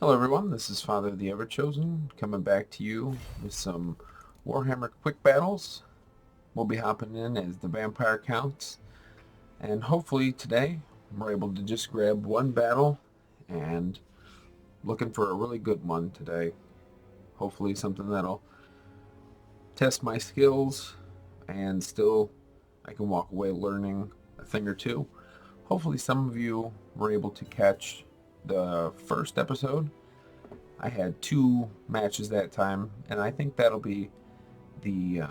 Hello everyone, this is Father of the Everchosen, coming back to you with some Warhammer quick battles. We'll be hopping in as the vampire counts, and hopefully today we're able to just grab one battle and looking for a really good one today. Hopefully something that'll test my skills and still I can walk away learning a thing or two. Hopefully some of you were able to catch the first episode. I had 2 matches that time, and I think that'll be the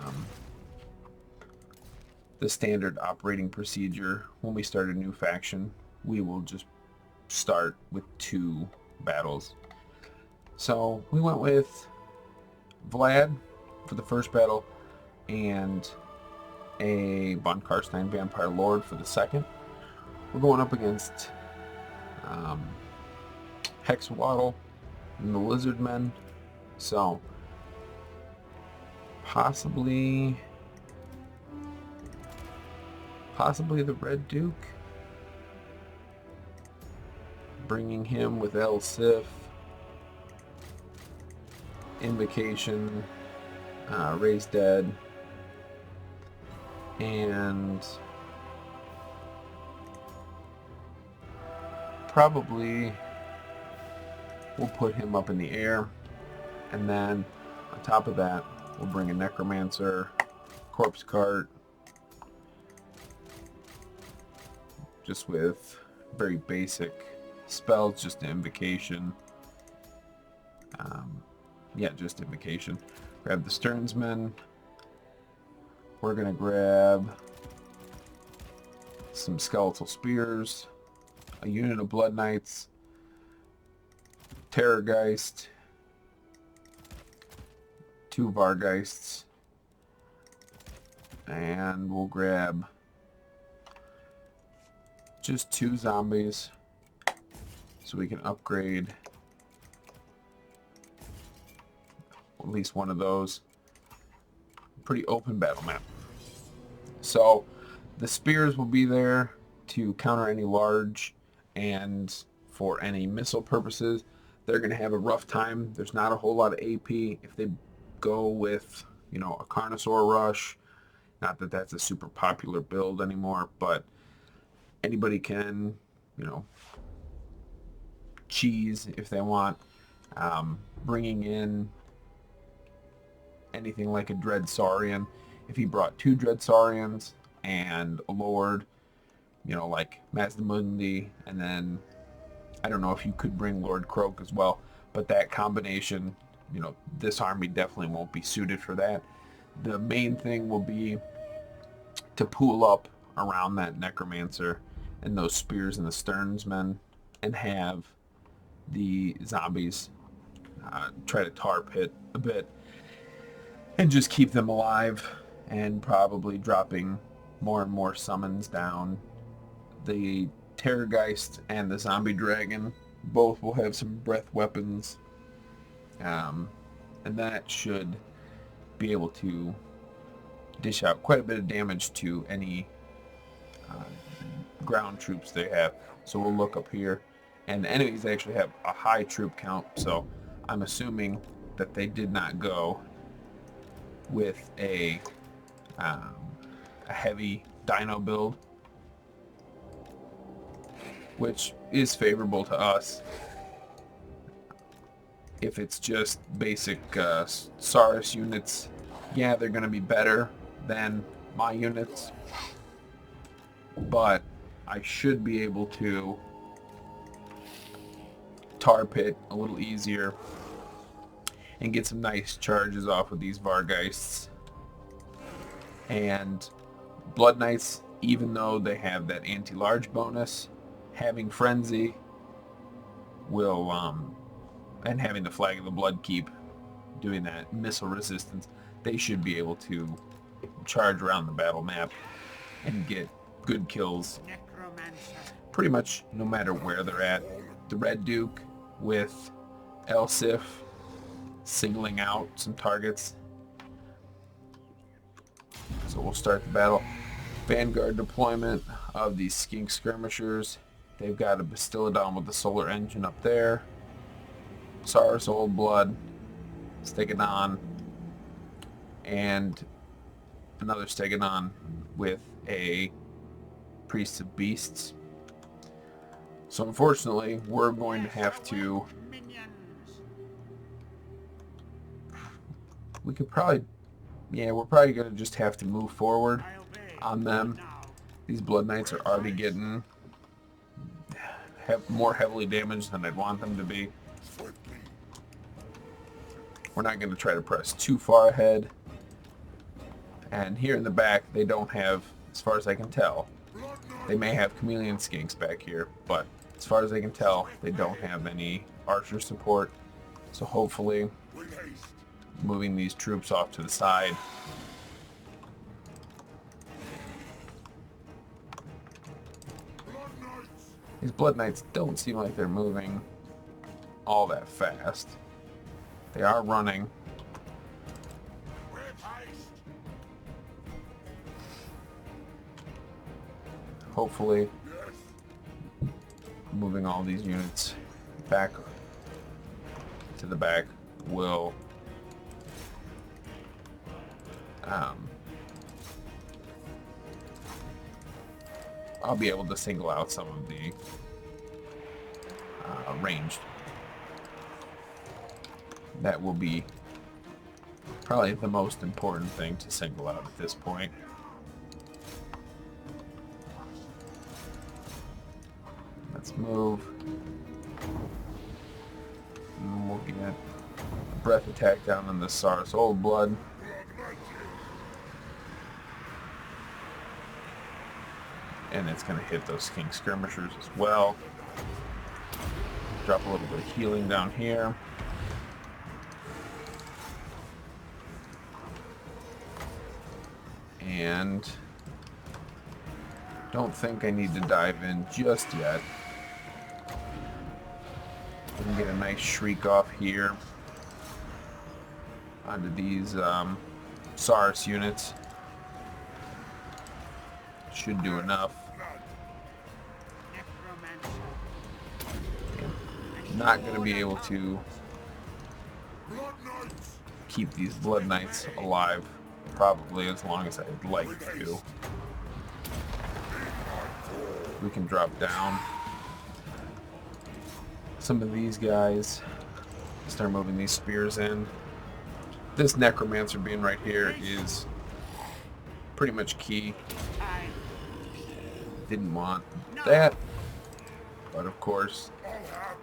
standard operating procedure when we start a new faction. We will just start with 2 battles. So we went with Vlad for the first battle and a Von Karstein Vampire Lord for the second. We're going up against Hexwaddle and the Lizardmen, so possibly the Red Duke, bringing him with El Sif, Invocation, Raise Dead, and probably we'll put him up in the air, and then on top of that we'll bring a Necromancer, Corpse Cart, just with very basic spells, just Invocation. Just Invocation. Grab the Sternsmen. We're going to grab some Skeletal Spears, a unit of Blood Knights, Terrorgeist, 2 Vargeists, and we'll grab just 2 zombies so we can upgrade at least one of those. Pretty open battle map. So the spears will be there to counter any large, and for any missile purposes they're going to have a rough time. There's not a whole lot of AP if they go with, a Carnosaur Rush. Not that that's a super popular build anymore, but anybody can, cheese if they want. Bringing in anything like a Dread Saurian. If he brought 2 Dread Saurians and a Lord, like Mazdamundi, and then I don't know if you could bring Lord Croak as well, but that combination, this army definitely won't be suited for that. The main thing will be to pool up around that Necromancer and those spears and the Sternsmen, and have the zombies try to tar pit a bit and just keep them alive, and probably dropping more and more summons down. The Terrorgeist and the Zombie Dragon both will have some breath weapons, and that should be able to dish out quite a bit of damage to any ground troops they have. So we'll look up here, and the enemies actually have a high troop count, so I'm assuming that they did not go with a heavy dino build, which is favorable to us. If it's just basic Saurus units, yeah, they're going to be better than my units, but I should be able to tar pit a little easier and get some nice charges off of these Vargeists. And Blood Knights, even though they have that anti-large bonus, having Frenzy will, and having the Flag of the Blood Keep, doing that missile resistance, they should be able to charge around the battle map and get good kills pretty much no matter where they're at. The Red Duke with El Sif singling out some targets. So we'll start the battle. Vanguard deployment of these Skink Skirmishers. They've got a Bastiladon with the solar engine up there. Saurus Old Blood, Stegodon, and another Stegodon with a Priest of Beasts. So unfortunately, we're going to have to... We could probably... Yeah, we're probably going to just have to move forward on them. These Blood Knights are already getting more heavily damaged than I'd want them to be. We're not going to try to press too far ahead. And here in the back, they don't have, as far as I can tell, they may have chameleon skinks back here, but as far as I can tell, they don't have any archer support. So hopefully, moving these troops off to the side. These Blood Knights don't seem like they're moving all that fast. They are running. Hopefully, moving all these units back to the back will I'll be able to single out some of the ranged. That will be probably the most important thing to single out at this point. Let's move. And we'll get a breath attack down on the Saurus Old Blood. And it's going to hit those King Skirmishers as well. Drop a little bit of healing down here. And don't think I need to dive in just yet. We can get a nice shriek off here onto these Saurus units. Should do enough. Not going to be able to keep these Blood Knights alive probably as long as I'd like to. We can drop down some of these guys, start moving these spears in. This Necromancer being right here is pretty much key. Didn't want that, but of course,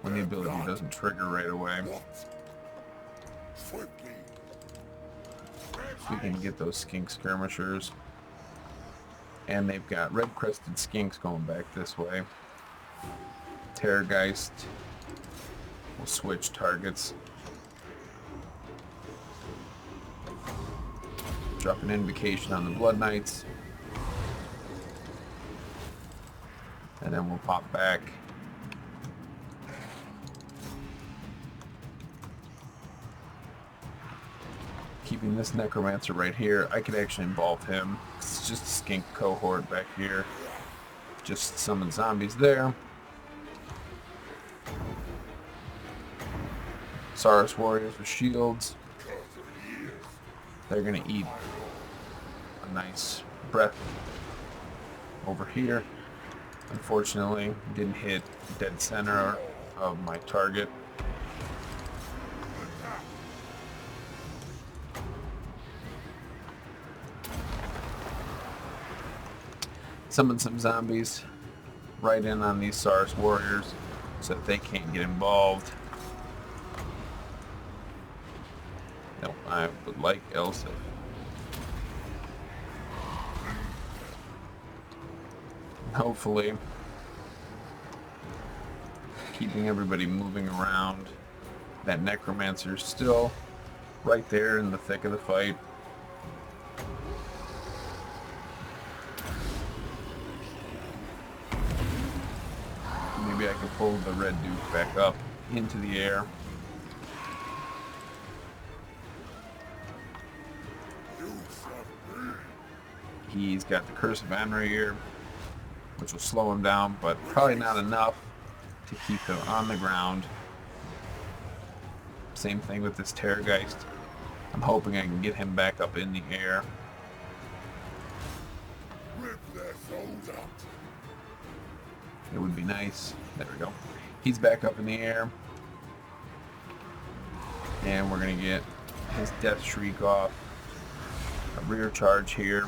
when the ability doesn't trigger right away, we can get those skink skirmishers. And they've got red-crested skinks going back this way. Terrorgeist will switch targets. Drop an invocation on the Blood Knights. And then we'll pop back. Keeping this Necromancer right here, I could actually involve him. It's just a skink cohort back here. Just summon zombies there. Saurus warriors with shields. They're going to eat a nice breath over here. Unfortunately, didn't hit dead center of my target. Summon some zombies right in on these Saurus warriors so that they can't get involved. No, I would like Elsa. Hopefully, keeping everybody moving around. That Necromancer's still right there in the thick of the fight. Maybe I can pull the Red Duke back up into the air. He's got the Curse of Anrair, which will slow him down, but probably not enough to keep him on the ground. Same thing with this Terrorgeist. I'm hoping I can get him back up in the air. It would be nice. There we go. He's back up in the air. And we're going to get his Death Shriek off. A rear charge here.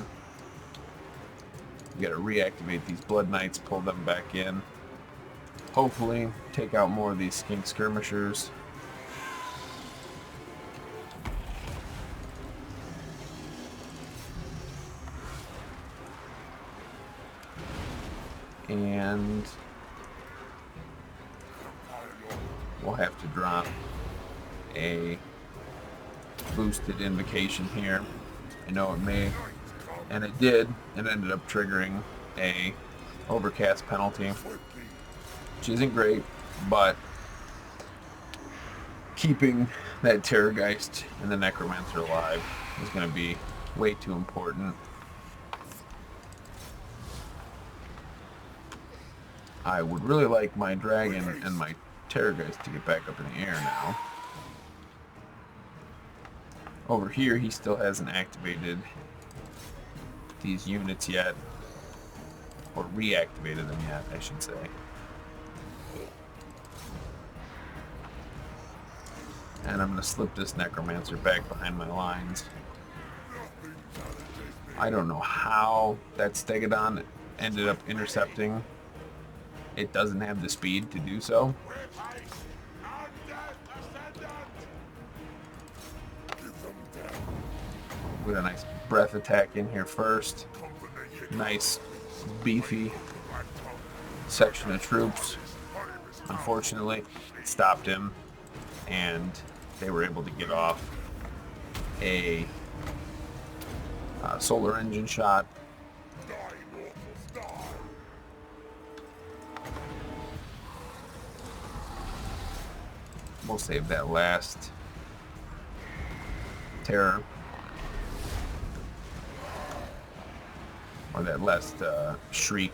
You got to reactivate these Blood Knights, pull them back in. Hopefully, take out more of these Skink Skirmishers. And we'll have to drop a boosted invocation here. I know it may, and it did. It ended up triggering a overcast penalty, which isn't great, but keeping that Terrorgeist and the Necromancer alive is going to be way too important. I would really like my Dragon and my Terrorgeist to get back up in the air now. Over here, he still hasn't activated these units yet, or reactivated them yet, I should say. And I'm going to slip this Necromancer back behind my lines. I don't know how that Stegodon ended up intercepting. It doesn't have the speed to do so. With a nice breath attack in here first. Nice, beefy section of troops. Unfortunately, it stopped him, and they were able to get off a solar engine shot. We'll save that last terror, or that last shriek.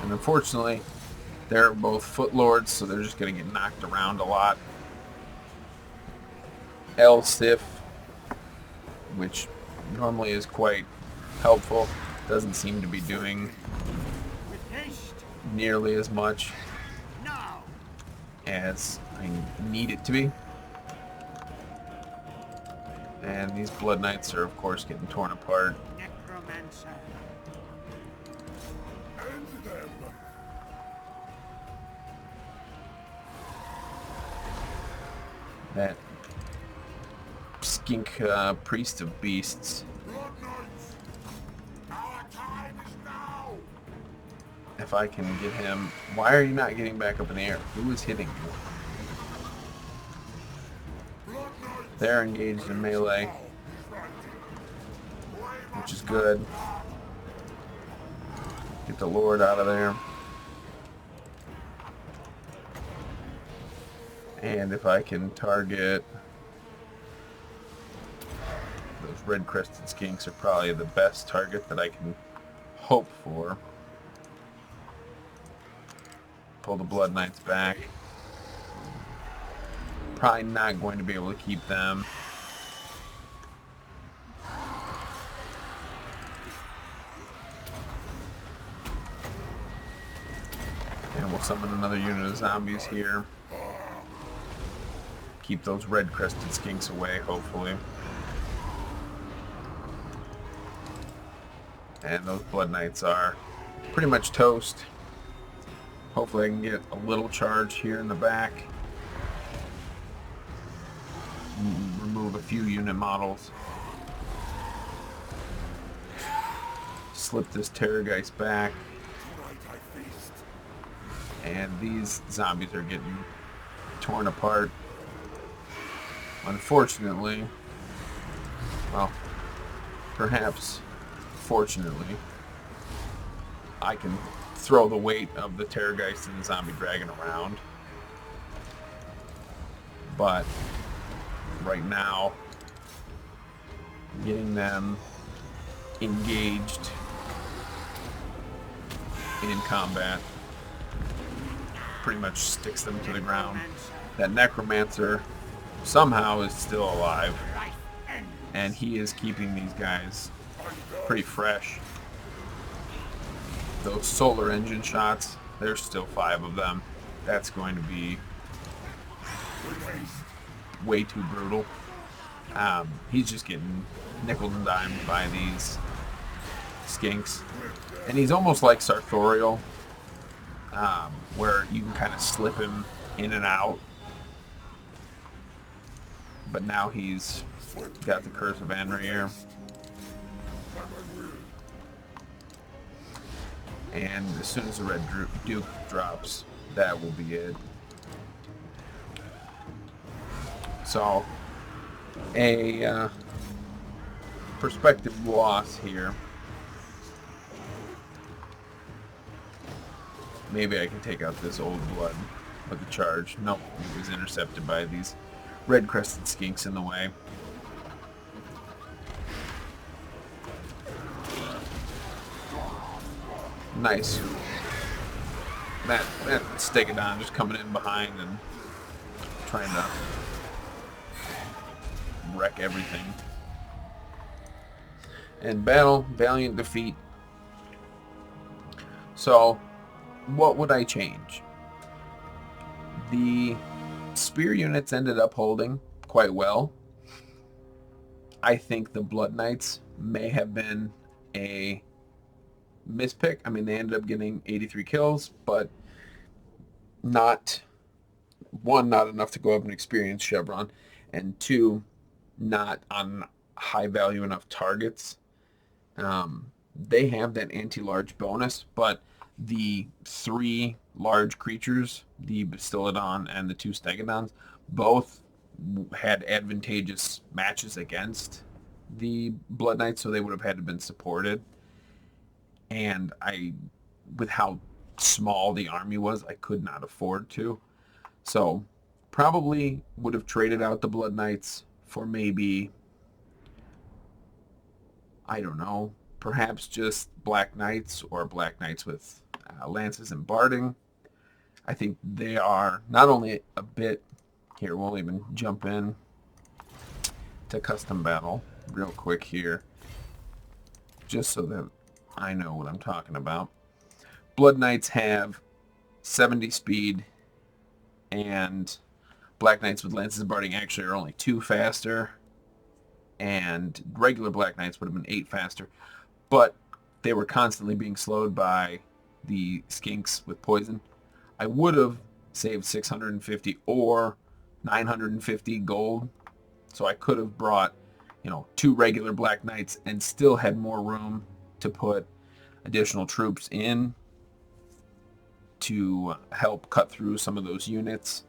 And unfortunately, they're both foot lords, so they're just going to get knocked around a lot. L-Stiff, which normally is quite helpful, doesn't seem to be doing nearly as much as I need it to be. And these Blood Knights are, of course, getting torn apart. Necromancer. That skink priest of beasts. If I can get him... Why are you not getting back up in the air? Who is hitting you? They're engaged in melee, which is good. Get the Lord out of there. And if I can target... Those red-crested skinks are probably the best target that I can hope for. Pull the Blood Knights back. Probably not going to be able to keep them. And we'll summon another unit of zombies here. Keep those red-crested skinks away, hopefully. And those Blood Knights are pretty much toast. Hopefully I can get a little charge here in the back. Remove a few unit models. Slip this Terrorgeist back. And these zombies are getting torn apart. Unfortunately, well, perhaps fortunately, I can throw the weight of the Terrorgeist and the Zombie Dragon around. But right now, getting them engaged in combat pretty much sticks them to the ground. that necromancer somehow is still alive, and he is keeping these guys pretty fresh. Those solar engine shots, there's still 5 of them. That's going to be way too brutal. He's just getting nickel and dimed by these skinks. And he's almost like Sartorial, where you can kind of slip him in and out. But now he's got the Curse of Anrier. And as soon as the Red Duke drops, that will be it. So, a perspective loss here. Maybe I can take out this old blood with a charge. Nope, it was intercepted by these red-crested skinks in the way. Nice. That Stegodon just coming in behind and trying to wreck everything. And battle, valiant defeat. So, what would I change? The spear units ended up holding quite well. I think the Blood Knights may have been a mispick. I mean, they ended up getting 83 kills, but not enough to go up and experience Chevron, and 2, not on high value enough targets. They have that anti-large bonus, but the 3 large creatures, the Bastillodon and the 2 Stegodons, both had advantageous matches against the Blood Knights, so they would have had to been supported. And with how small the army was, I could not afford to. So probably would have traded out the Blood Knights for maybe, I don't know, perhaps just Black Knights or Black Knights with lances and barding. I think they are not only a bit... Here, we'll even jump in to custom battle real quick here, just so that I know what I'm talking about. Blood Knights have 70 speed, and Black Knights with lances and barding actually are only 2 faster, and regular Black Knights would have been 8 faster, but they were constantly being slowed by the skinks with poison. I would have saved 650 or 950 gold, so I could have brought, 2 regular Black Knights and still had more room to put additional troops in to help cut through some of those units.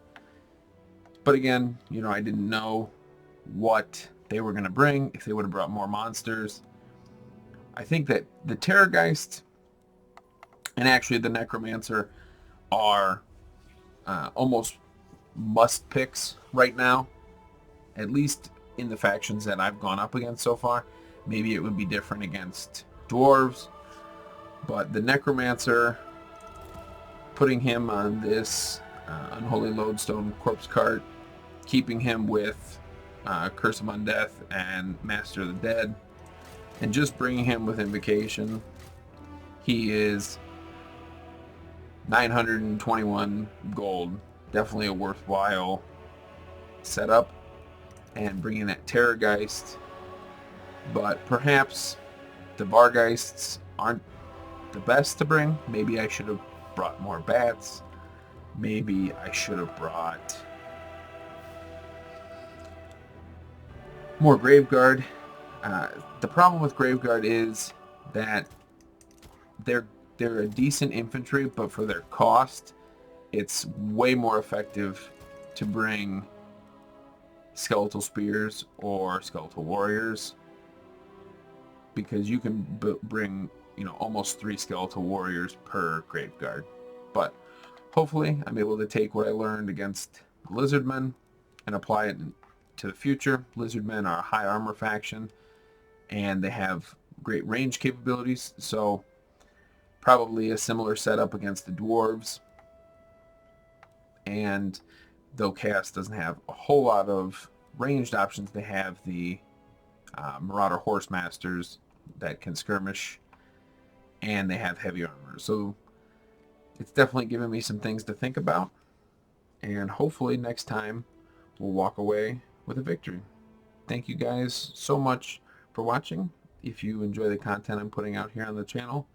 But again, I didn't know what they were going to bring, if they would have brought more monsters. I think that the Terrorgeist and actually the Necromancer are almost must picks right now, at least in the factions that I've gone up against so far. Maybe it would be different against dwarves, but the Necromancer, putting him on this Unholy Lodestone Corpse Cart, keeping him with Curse of Undeath and Master of the Dead, and just bringing him with Invocation, he is 921 gold. Definitely a worthwhile setup. And bringing that Terrorgeist, but perhaps the Vargeists aren't the best to bring. Maybe I should have brought more bats. Maybe I should have brought more Graveguard. The problem with Graveguard is that they're a decent infantry, but for their cost, it's way more effective to bring Skeletal Spears or Skeletal Warriors, because you can bring almost 3 Skeletal Warriors per Graveguard. But hopefully I'm able to take what I learned against the Lizardmen and apply it to the future. Lizardmen are a high armor faction, and they have great range capabilities, so probably a similar setup against the dwarves. And though Chaos doesn't have a whole lot of ranged options. They have the Marauder Horse Masters that can skirmish, and they have heavy armor. So it's definitely given me some things to think about, and hopefully next time we'll walk away with a victory. Thank you guys so much for watching. If you enjoy the content I'm putting out here on the channel,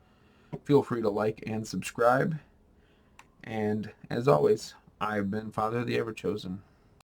feel free to like and subscribe. And as always, I've been Father of the Everchosen.